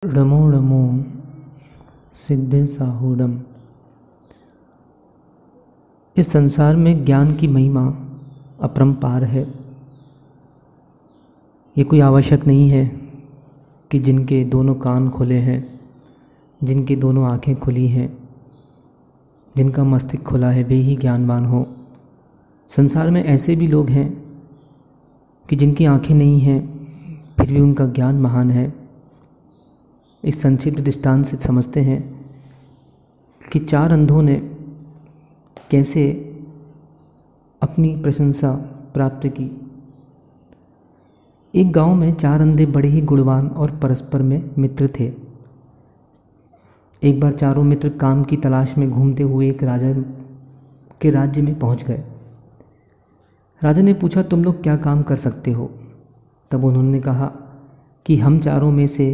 णमो णमो सिद्धे साहूडम। इस संसार में ज्ञान की महिमा अपरंपार है। ये कोई आवश्यक नहीं है कि जिनके दोनों कान खुले हैं, जिनके दोनों आँखें खुली हैं, जिनका मस्तिष्क खुला है, वे ही ज्ञानवान हो। संसार में ऐसे भी लोग हैं कि जिनकी आँखें नहीं हैं फिर भी उनका ज्ञान महान है। इस संक्षिप्त दृष्टांत से समझते हैं कि 4 अंधों ने कैसे अपनी प्रशंसा प्राप्त की। एक गांव में 4 अंधे बड़े ही गुणवान और परस्पर में मित्र थे। एक बार चारों मित्र काम की तलाश में घूमते हुए एक राजा के राज्य में पहुंच गए। राजा ने पूछा, तुम लोग क्या काम कर सकते हो? तब उन्होंने कहा कि हम चारों में से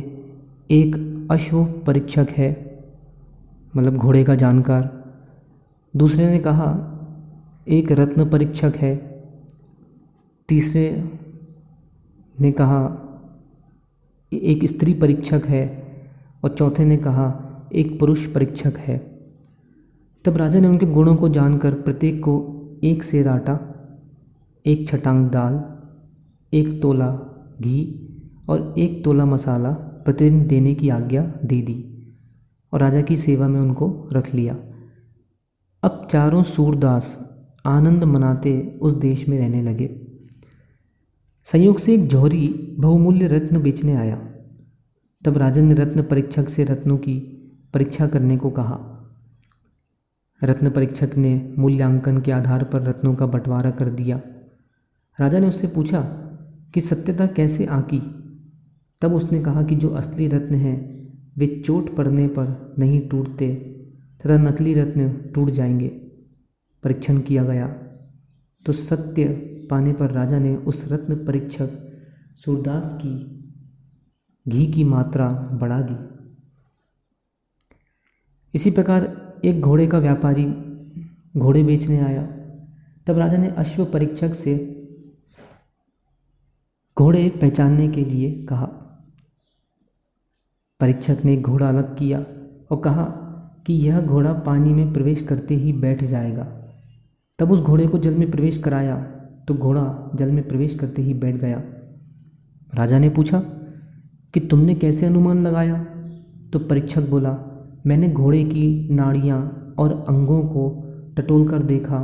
एक अश्व परीक्षक है, मतलब घोड़े का जानकार। दूसरे ने कहा एक रत्न परीक्षक है। तीसरे ने कहा एक स्त्री परीक्षक है और चौथे ने कहा एक पुरुष परीक्षक है। तब राजा ने उनके गुणों को जानकर प्रत्येक को 1 सेर आटा, 1 छटांग दाल, 1 तोला घी और 1 तोला मसाला प्रतिदिन देने की आज्ञा दे दी और राजा की सेवा में उनको रख लिया। अब चारों सूरदास आनंद मनाते उस देश में रहने लगे। संयोग से एक जौहरी बहुमूल्य रत्न बेचने आया। तब राजा ने रत्न परीक्षक से रत्नों की परीक्षा करने को कहा। रत्न परीक्षक ने मूल्यांकन के आधार पर रत्नों का बंटवारा कर दिया। राजा ने उससे पूछा कि सत्यता कैसे आंकी? तब उसने कहा कि जो असली रत्न हैं वे चोट पड़ने पर नहीं टूटते तथा नकली रत्न टूट जाएंगे। परीक्षण किया गया तो सत्य पाने पर राजा ने उस रत्न परीक्षक सूरदास की घी की मात्रा बढ़ा दी। इसी प्रकार एक घोड़े का व्यापारी घोड़े बेचने आया। तब राजा ने अश्व परीक्षक से घोड़े पहचानने के लिए कहा। परीक्षक ने घोड़ा अलग किया और कहा कि यह घोड़ा पानी में प्रवेश करते ही बैठ जाएगा। तब उस घोड़े को जल में प्रवेश कराया तो घोड़ा जल में प्रवेश करते ही बैठ गया। राजा ने पूछा कि तुमने कैसे अनुमान लगाया? तो परीक्षक बोला, मैंने घोड़े की नाड़ियाँ और अंगों को टटोल कर देखा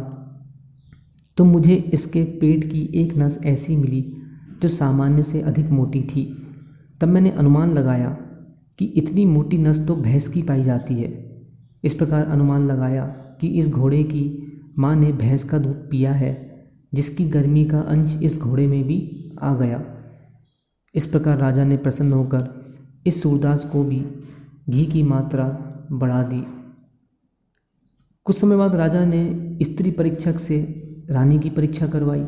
तो मुझे इसके पेट की एक नस ऐसी मिली जो सामान्य से अधिक मोटी थी। तब मैंने अनुमान लगाया कि इतनी मोटी नस तो भैंस की पाई जाती है। इस प्रकार अनुमान लगाया कि इस घोड़े की माँ ने भैंस का दूध पिया है, जिसकी गर्मी का अंश इस घोड़े में भी आ गया। इस प्रकार राजा ने प्रसन्न होकर इस सूरदास को भी घी की मात्रा बढ़ा दी। कुछ समय बाद राजा ने स्त्री परीक्षक से रानी की परीक्षा करवाई।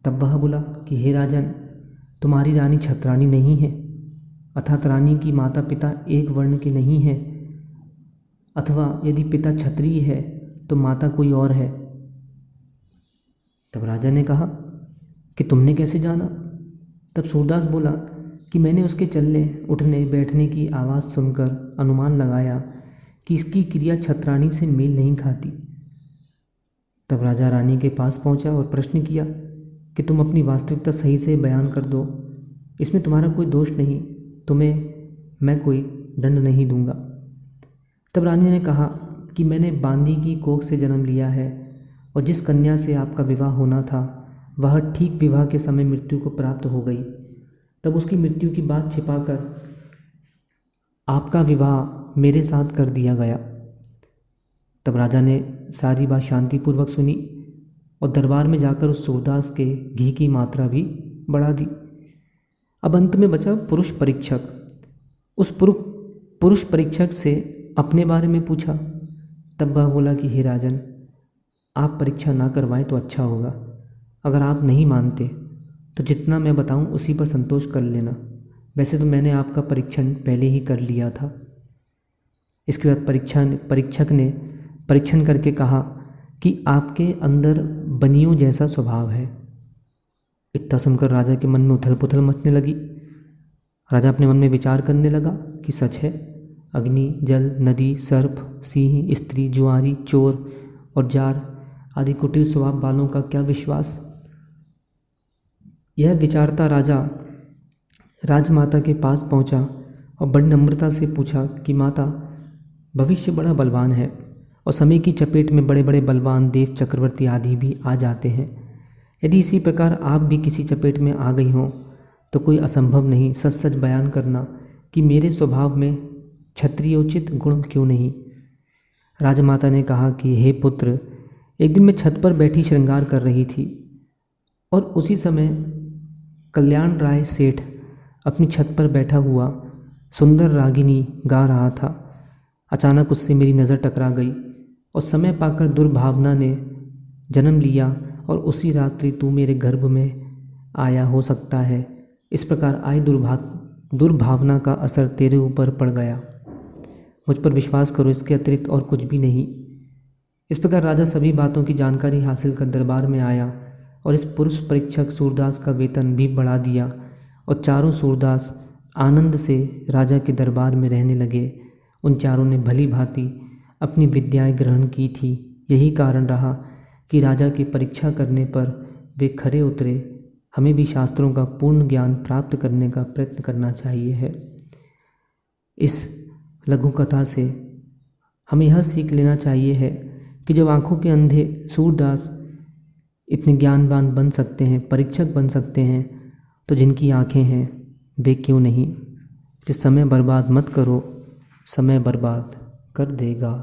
तब वह बोला कि हे राजन, तुम्हारी रानी छत्राणी नहीं है, अर्थात रानी की माता पिता एक वर्ण के नहीं हैं, अथवा यदि पिता क्षत्रिय है तो माता कोई और है। तब राजा ने कहा कि तुमने कैसे जाना? तब सूरदास बोला कि मैंने उसके चलने उठने बैठने की आवाज़ सुनकर अनुमान लगाया कि इसकी क्रिया छत्राणी से मेल नहीं खाती। तब राजा रानी के पास पहुंचा और प्रश्न किया कि तुम अपनी वास्तविकता सही से बयान कर दो, इसमें तुम्हारा कोई दोष नहीं, तुम्हें मैं कोई दंड नहीं दूंगा। तब रानी ने कहा कि मैंने बांदी की कोख से जन्म लिया है और जिस कन्या से आपका विवाह होना था वह ठीक विवाह के समय मृत्यु को प्राप्त हो गई। तब उसकी मृत्यु की बात छिपाकर आपका विवाह मेरे साथ कर दिया गया। तब राजा ने सारी बात शांतिपूर्वक सुनी और दरबार में जाकर उस सूरदास के घी की मात्रा भी बढ़ा दी। अब अंत में बचा पुरुष परीक्षक। उस पुरुष परीक्षक से अपने बारे में पूछा। तब वह बोला कि हे राजन, आप परीक्षा ना करवाएं तो अच्छा होगा। अगर आप नहीं मानते तो जितना मैं बताऊं उसी पर संतोष कर लेना। वैसे तो मैंने आपका परीक्षण पहले ही कर लिया था। इसके बाद परीक्षक ने परीक्षण करके कहा कि आपके अंदर बनियों जैसा स्वभाव है। इतना सुनकर राजा के मन में उथल पुथल मचने लगी। राजा अपने मन में विचार करने लगा कि सच है, अग्नि, जल, नदी, सर्प, सिंह, स्त्री, जुआरी, चोर और जार आदि कुटिल स्वभाव वालों का क्या विश्वास। यह विचारता राजा राजमाता के पास पहुंचा और बड़ी नम्रता से पूछा कि माता, भविष्य बड़ा बलवान है और समय की चपेट में बड़े बड़े बलवान देव, चक्रवर्ती आदि भी आ जाते हैं। यदि इसी प्रकार आप भी किसी चपेट में आ गई हों तो कोई असंभव नहीं सच सच बयान करना कि मेरे स्वभाव में क्षत्रियोचित गुण क्यों नहीं। राजमाता ने कहा कि हे पुत्र, एक दिन मैं छत पर बैठी श्रृंगार कर रही थी और उसी समय कल्याण राय सेठ अपनी छत पर बैठा हुआ सुंदर रागिनी गा रहा था। अचानक उससे मेरी नज़र टकरा गई और समय पाकर दुर्भावना ने जन्म लिया और उसी रात्रि तू मेरे गर्भ में आया हो सकता है। इस प्रकार आई दुर्भावना का असर तेरे ऊपर पड़ गया। मुझ पर विश्वास करो, इसके अतिरिक्त और कुछ भी नहीं। इस प्रकार राजा सभी बातों की जानकारी हासिल कर दरबार में आया और इस पुरुष परीक्षक सूरदास का वेतन भी बढ़ा दिया और चारों सूरदास आनंद से राजा के दरबार में रहने लगे। उन चारों ने भली भांति अपनी विद्याएं ग्रहण की थी। यही कारण रहा कि राजा की परीक्षा करने पर वे खरे उतरे। हमें भी शास्त्रों का पूर्ण ज्ञान प्राप्त करने का प्रयत्न करना चाहिए है। इस लघु कथा से हमें यह सीख लेना चाहिए है कि जब आँखों के अंधे सूरदास इतने ज्ञानवान बन सकते हैं, परीक्षक बन सकते हैं, तो जिनकी आँखें हैं वे क्यों नहीं। कि समय बर्बाद मत करो, समय बर्बाद कर देगा।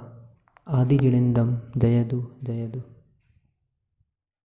आदि जिणेंदम जयदु जयदु।